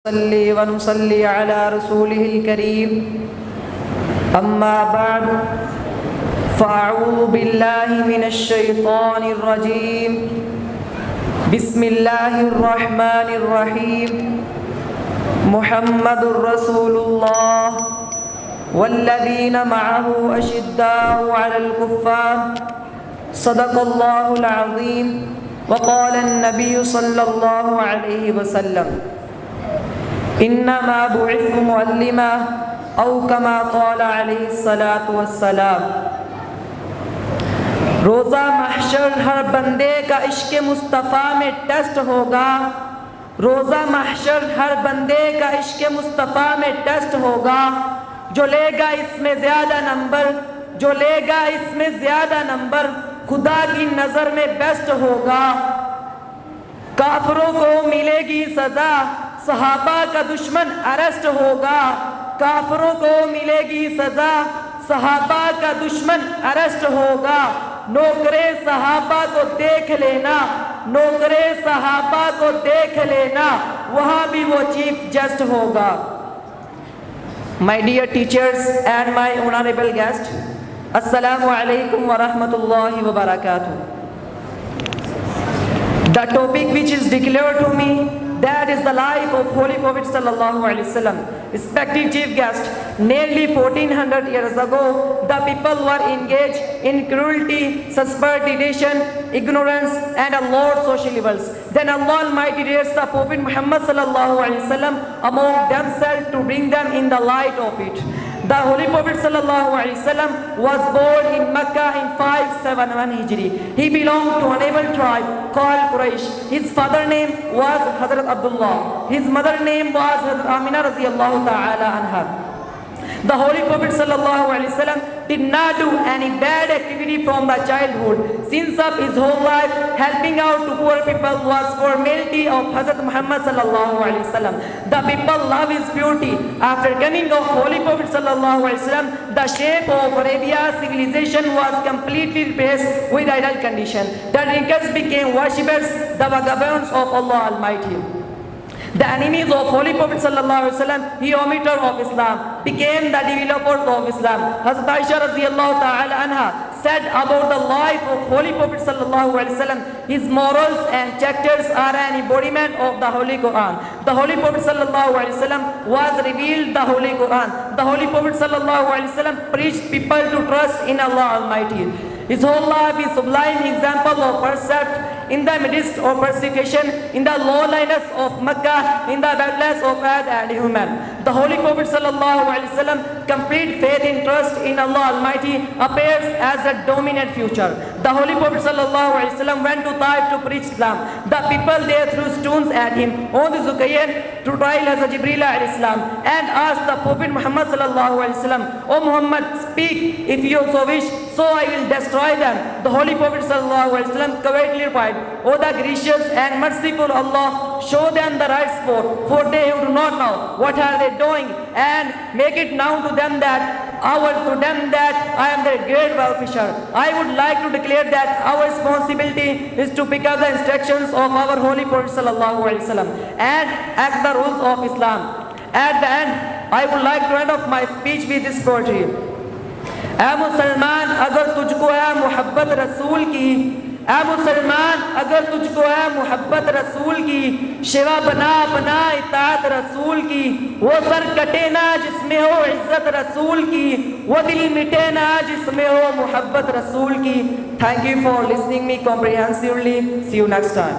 नसल्ली व नुसल्ली अला रसूलिहिल करीम अम्मा बाद फ़अऊज़ु बिल्लाहि मिनश शैतानिर रजीम बिस्मिल्लाहिर रहमानिर रहीम मुहम्मदुर रसूलुल्लाह वल्लज़ीना मअहु अशिद्दाउ अलल कुफ़्फ़ार सदक़ल्लाहुल अज़ीम व क़ालन नबिय्यु सल्लल्लाहु अलैहि वसल्लम इन्नमा बुइस्तु मुअल्लिमा औ कमा क़ाला अलैहिस्सलातु वस्सलाम। रोज़ा महशर हर बंदे का इश्क़ मुस्तफ़ा में टेस्ट होगा। रोज़ा महशर हर बंदे का इश्क़ मुस्तफ़ा में टेस्ट होगा। जो लेगा इसमें ज़्यादा नंबर, जो लेगा इसमें ज़्यादा नंबर खुदा की नज़र में बेस्ट होगा। काफिरों को मिलेगी सज़ा, सहाबा का दुश्मन अरेस्ट होगा। काफिरों को मिलेगी सज़ा, सहाबा का दुश्मन अरेस्ट होगा। नौकरे सहाबा को देख लेना, नौकरे सहाबा को देख लेना, वहाँ भी वो चीफ जस्ट होगा। My dear teachers and my honorable guest, Assalamu alaikum wa rahmatullahi wa barakatuh. The topic which is declared to me, that is the life of Holy Prophet sallallahu alaihi wasallam. Respected chief guest, nearly 1400 years ago, the people were engaged in cruelty, superstition, ignorance, and a lot of social evils. Then Allah Almighty raised the Prophet Muhammad sallallahu alaihi wasallam among themselves to bring them in the light of it. The Holy Prophet sallallahu alaihi wasallam was born in Mecca in 571 Hijri. He belonged to a noble tribe called Quraysh. His father name was Hazrat Abdullah. His mother name was Hazrat Amina radiyallahu ta'ala anha. The Holy Prophet sallallahu alaihi wasallam did not do any bad activity from the childhood. Since of his whole life, helping out to poor people was formality of Hazrat Muhammad sallallahu alaihi wasallam. The people love his beauty. After coming of Holy Prophet sallallahu alaihi wasallam, the shape of Arabia's civilization was completely replaced with idol condition. The drinkers became worshippers, the vagabonds of Allah Almighty. The enemies of Holy Prophet sallallahu alaihi wasallam, he omitter of Islam, became the developers of Islam. Hazrat Aisha radiyallahu ta'ala anha said about the life of Holy Prophet sallallahu alaihi wasallam, his morals and characters are an embodiment of the Holy Quran. The Holy Prophet sallallahu alaihi wasallam was revealed the Holy Quran. The Holy Prophet sallallahu alaihi wasallam preached people to trust in Allah Almighty. His whole life is sublime example of precept in the midst of persecution, in the lowliness of Mecca, in the badness of earth and human. The Holy Prophet sallallahu alaihi wasallam complete faith and trust in Allah Almighty appears as a dominant future. The Holy Prophet sallallahu alaihi wasallam went to Taif to preach Islam. The people there threw stones at him on the occasion to trial as a Jibreel alayhi salam and asked the Prophet Muhammad sallallahu alaihi wasallam, "O Muhammad, speak if you so wish, so I will destroy them." The Holy Prophet sallallahu alaihi wasallam covertly replied, "O the gracious and merciful Allah, show them the right spot, for they do not know what are they doing, and make it known to them that I am their great well-wisher." I would like to declare that our responsibility is to pick up the instructions of our Holy Prophet sallallahu alaihi wasallam and act the rules of Islam. At the end, I would like to end off my speech with this poetry. ऐ मुसलमान अगर तुझको है मोहब्बत रसूल की, ऐ मुसलमान अगर तुझको है मोहब्बत रसूल की, शिवा बना बना इताअत रसूल की। वो सर कटे ना जिसमें हो इज्जत रसूल की, वो दिल मिटे ना जिसमें हो मोहब्बत रसूल की। Thank you for listening me comprehensively. See you next time.